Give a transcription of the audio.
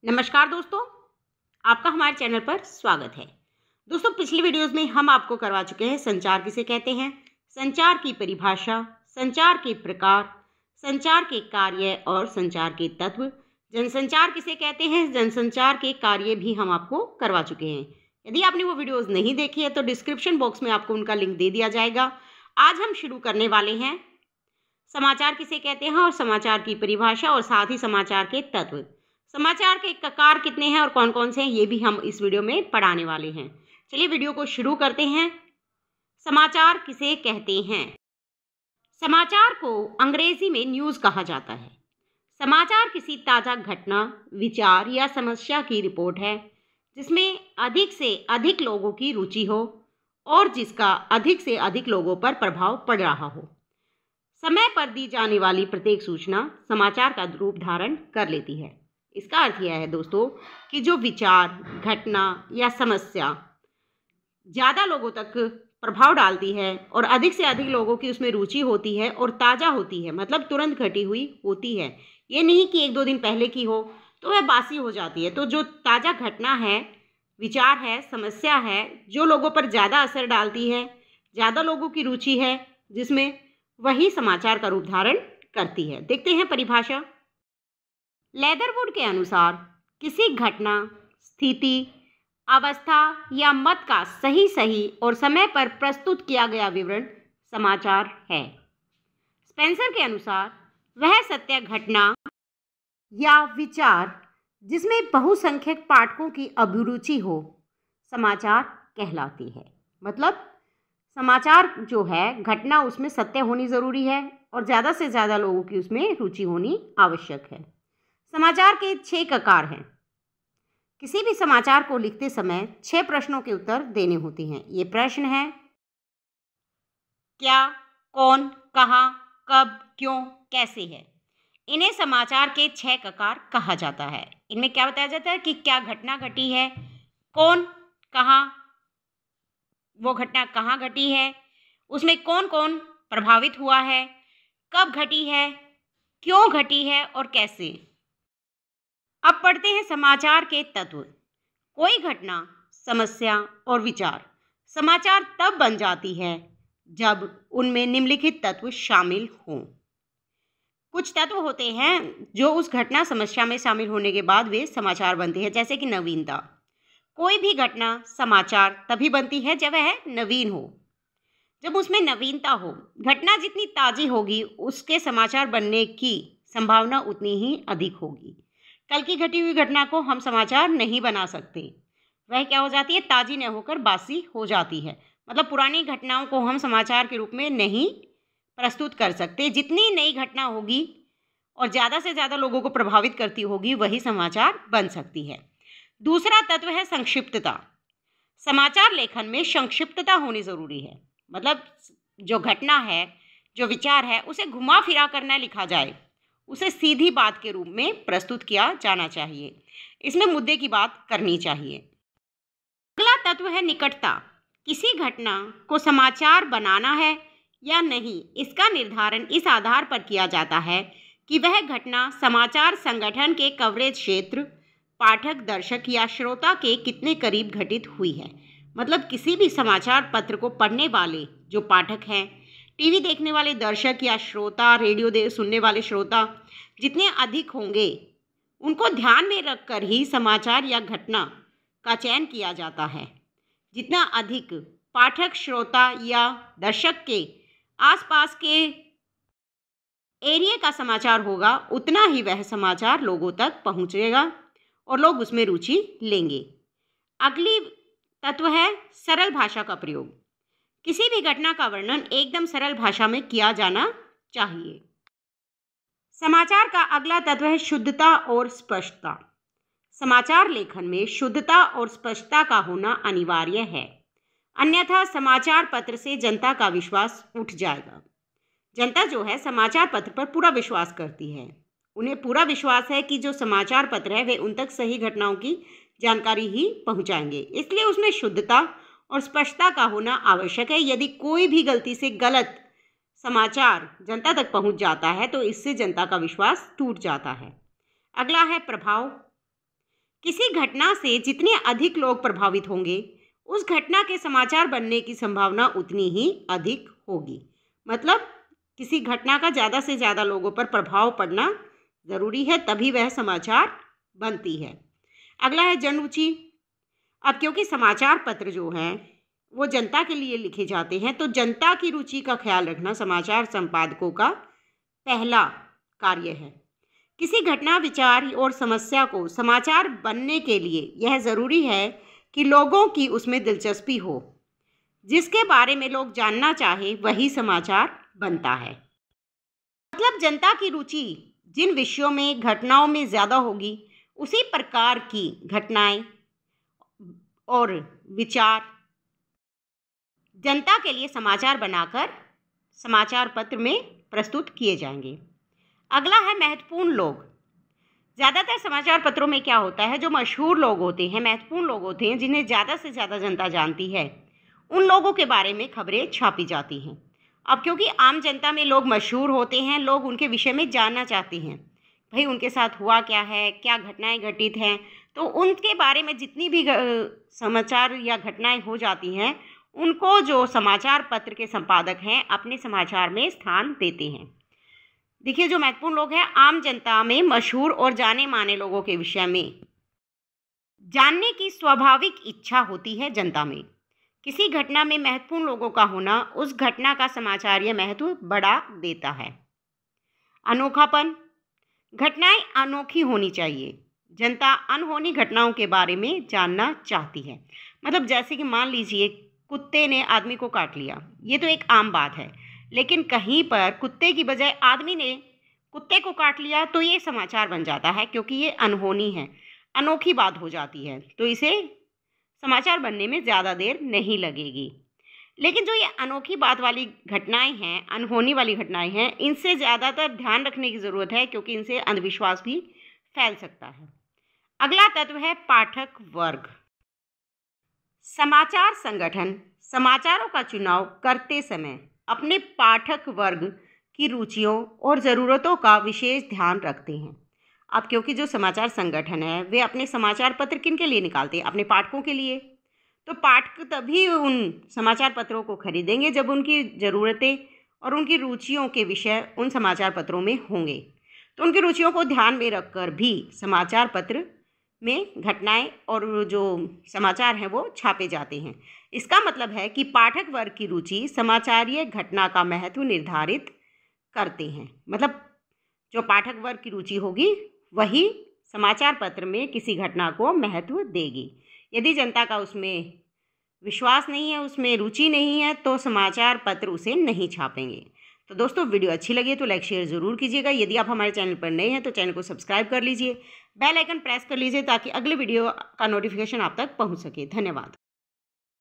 नमस्कार दोस्तों, आपका हमारे चैनल पर स्वागत है। दोस्तों, पिछली वीडियोस में हम आपको करवा चुके हैं संचार किसे कहते हैं, संचार की परिभाषा, संचार के प्रकार, संचार के कार्य और संचार के तत्व। जनसंचार किसे कहते हैं, जनसंचार के कार्य भी हम आपको करवा चुके हैं। यदि आपने वो वीडियोस नहीं देखी है तो डिस्क्रिप्शन बॉक्स में आपको उनका लिंक दे दिया जाएगा। आज हम शुरू करने वाले हैं समाचार किसे कहते हैं और समाचार की परिभाषा और साथ ही समाचार के तत्व। समाचार के प्रकार कितने हैं और कौन कौन से हैं ये भी हम इस वीडियो में पढ़ाने वाले हैं। चलिए वीडियो को शुरू करते हैं। समाचार किसे कहते हैं। समाचार को अंग्रेजी में न्यूज़ कहा जाता है। समाचार किसी ताज़ा घटना, विचार या समस्या की रिपोर्ट है जिसमें अधिक से अधिक लोगों की रुचि हो और जिसका अधिक से अधिक लोगों पर प्रभाव पड़ रहा हो। समय पर दी जाने वाली प्रत्येक सूचना समाचार का रूप धारण कर लेती है। इसका अर्थ यह है दोस्तों कि जो विचार, घटना या समस्या ज़्यादा लोगों तक प्रभाव डालती है और अधिक से अधिक लोगों की उसमें रुचि होती है और ताज़ा होती है, मतलब तुरंत घटी हुई होती है। ये नहीं कि एक दो दिन पहले की हो तो वह बासी हो जाती है। तो जो ताज़ा घटना है, विचार है, समस्या है, जो लोगों पर ज़्यादा असर डालती है, ज़्यादा लोगों की रुचि है जिसमें, वही समाचार का रूप धारण करती है। देखते हैं परिभाषा। लेदरवुड के अनुसार किसी घटना, स्थिति, अवस्था या मत का सही और समय पर प्रस्तुत किया गया विवरण समाचार है। स्पेंसर के अनुसार वह सत्य घटना या विचार जिसमें बहुसंख्यक पाठकों की अभिरुचि हो समाचार कहलाती है। मतलब समाचार जो है, घटना उसमें सत्य होनी ज़रूरी है और ज़्यादा से ज़्यादा लोगों की उसमें रुचि होनी आवश्यक है। समाचार के 6 ककार हैं। किसी भी समाचार को लिखते समय 6 प्रश्नों के उत्तर देने होते हैं। ये प्रश्न हैं: क्या, कौन, कहाँ, कब, क्यों, कैसे है। इन्हें समाचार के 6 ककार कहा जाता है। इनमें क्या बताया जाता है कि क्या घटना घटी है, कौन, कहाँ, वो घटना कहाँ घटी है, उसमें कौन कौन प्रभावित हुआ है, कब घटी है, क्यों घटी है और कैसे। अब पढ़ते हैं समाचार के तत्व। कोई घटना, समस्या और विचार समाचार तब बन जाती है जब उनमें निम्नलिखित तत्व शामिल हों। कुछ तत्व होते हैं जो उस घटना, समस्या में शामिल होने के बाद वे समाचार बनते हैं, जैसे कि नवीनता। कोई भी घटना, समाचार तभी बनती है जब वह नवीन हो, जब उसमें नवीनता हो। घटना जितनी ताज़ी होगी उसके समाचार बनने की संभावना उतनी ही अधिक होगी। कल की घटी हुई घटना को हम समाचार नहीं बना सकते, वह क्या हो जाती है, ताज़ी न होकर बासी हो जाती है। मतलब पुरानी घटनाओं को हम समाचार के रूप में नहीं प्रस्तुत कर सकते। जितनी नई घटना होगी और ज़्यादा से ज़्यादा लोगों को प्रभावित करती होगी वही समाचार बन सकती है। दूसरा तत्व है संक्षिप्तता। समाचार लेखन में संक्षिप्तता होनी ज़रूरी है। मतलब जो घटना है, जो विचार है, उसे घुमा फिरा कर न लिखा जाए, उसे सीधी बात के रूप में प्रस्तुत किया जाना चाहिए। इसमें मुद्दे की बात करनी चाहिए। अगला तत्व है निकटता। किसी घटना को समाचार बनाना है या नहीं, इसका निर्धारण इस आधार पर किया जाता है कि वह घटना समाचार संगठन के कवरेज क्षेत्र, पाठक, दर्शक या श्रोता के कितने करीब घटित हुई है। मतलब किसी भी समाचार पत्र को पढ़ने वाले जो पाठक हैं, टीवी देखने वाले दर्शक या श्रोता, रेडियो सुनने वाले श्रोता जितने अधिक होंगे, उनको ध्यान में रखकर ही समाचार या घटना का चयन किया जाता है। जितना अधिक पाठक, श्रोता या दर्शक के आसपास के एरिया का समाचार होगा, उतना ही वह समाचार लोगों तक पहुंचेगा और लोग उसमें रुचि लेंगे। अगली तत्व है सरल भाषा का प्रयोग। किसी भी घटना का वर्णन एकदम सरल भाषा में किया जाना चाहिए। समाचार का अगला तत्व है शुद्धता और स्पष्टता। समाचार लेखन में शुद्धता और स्पष्टता का होना अनिवार्य है, अन्यथा समाचार पत्र से जनता का विश्वास उठ जाएगा। जनता जो है समाचार पत्र पर पूरा विश्वास करती है। उन्हें पूरा विश्वास है कि जो समाचार पत्र है वे उन तक सही घटनाओं की जानकारी ही पहुंचाएंगे। इसलिए उसमें शुद्धता और स्पष्टता का होना आवश्यक है। यदि कोई भी गलती से गलत समाचार जनता तक पहुंच जाता है तो इससे जनता का विश्वास टूट जाता है। अगला है प्रभाव। किसी घटना से जितने अधिक लोग प्रभावित होंगे उस घटना के समाचार बनने की संभावना उतनी ही अधिक होगी। मतलब किसी घटना का ज़्यादा से ज़्यादा लोगों पर प्रभाव पड़ना ज़रूरी है, तभी वह समाचार बनती है। अगला है जनरुचि। अब क्योंकि समाचार पत्र जो हैं वो जनता के लिए लिखे जाते हैं, तो जनता की रुचि का ख्याल रखना समाचार संपादकों का पहला कार्य है। किसी घटना, विचार और समस्या को समाचार बनने के लिए यह ज़रूरी है कि लोगों की उसमें दिलचस्पी हो। जिसके बारे में लोग जानना चाहे वही समाचार बनता है। मतलब जनता की रुचि जिन विषयों में, घटनाओं में ज़्यादा होगी, उसी प्रकार की घटनाएं और विचार जनता के लिए समाचार बनाकर समाचार पत्र में प्रस्तुत किए जाएंगे। अगला है महत्वपूर्ण लोग। ज़्यादातर समाचार पत्रों में क्या होता है, जो मशहूर लोग होते हैं, महत्वपूर्ण लोग होते हैं, जिन्हें ज़्यादा से ज़्यादा जनता जानती है, उन लोगों के बारे में खबरें छापी जाती हैं। अब क्योंकि आम जनता में लोग मशहूर होते हैं, लोग उनके विषय में जानना चाहते हैं, भाई उनके साथ हुआ क्या है, क्या घटनाएं घटित हैं, तो उनके बारे में जितनी भी समाचार या घटनाएं हो जाती हैं, उनको जो समाचार पत्र के संपादक हैं अपने समाचार में स्थान देते हैं। देखिए, जो महत्वपूर्ण लोग हैं, आम जनता में मशहूर और जाने माने लोगों के विषय में जानने की स्वाभाविक इच्छा होती है जनता में। किसी घटना में महत्वपूर्ण लोगों का होना उस घटना का समाचारीय महत्व बढ़ा देता है। अनोखापन। घटनाएं अनोखी होनी चाहिए। जनता अनहोनी घटनाओं के बारे में जानना चाहती है। मतलब जैसे कि मान लीजिए कुत्ते ने आदमी को काट लिया, ये तो एक आम बात है, लेकिन कहीं पर कुत्ते की बजाय आदमी ने कुत्ते को काट लिया तो ये समाचार बन जाता है, क्योंकि ये अनहोनी है, अनोखी बात हो जाती है, तो इसे समाचार बनने में ज़्यादा देर नहीं लगेगी। लेकिन जो ये अनोखी बात वाली घटनाएं हैं, अनहोनी वाली घटनाएं हैं, इनसे ज़्यादातर ध्यान रखने की ज़रूरत है, क्योंकि इनसे अंधविश्वास भी फैल सकता है। अगला तत्व है पाठक वर्ग। समाचार संगठन समाचारों का चुनाव करते समय अपने पाठक वर्ग की रुचियों और ज़रूरतों का विशेष ध्यान रखते हैं। अब क्योंकि जो समाचार संगठन है वे अपने समाचार पत्र किन के लिए निकालते हैं, अपने पाठकों के लिए, तो पाठक तभी उन समाचार पत्रों को खरीदेंगे जब उनकी ज़रूरतें और उनकी रुचियों के विषय उन समाचार पत्रों में होंगे। तो उनकी रुचियों को ध्यान में रखकर भी समाचार पत्र में घटनाएं और जो समाचार हैं वो छापे जाते हैं। इसका मतलब है कि पाठक वर्ग की रुचि समाचारीय घटना का महत्व निर्धारित करते हैं। मतलब जो पाठक वर्ग की रुचि होगी वही समाचार पत्र में किसी घटना को महत्व देगी। यदि जनता का उसमें विश्वास नहीं है, उसमें रुचि नहीं है, तो समाचार पत्र उसे नहीं छापेंगे। तो दोस्तों, वीडियो अच्छी लगी तो लाइक शेयर ज़रूर कीजिएगा। यदि आप हमारे चैनल पर नए हैं तो चैनल को सब्सक्राइब कर लीजिए, बेल आइकन प्रेस कर लीजिए ताकि अगले वीडियो का नोटिफिकेशन आप तक पहुंच सके। धन्यवाद।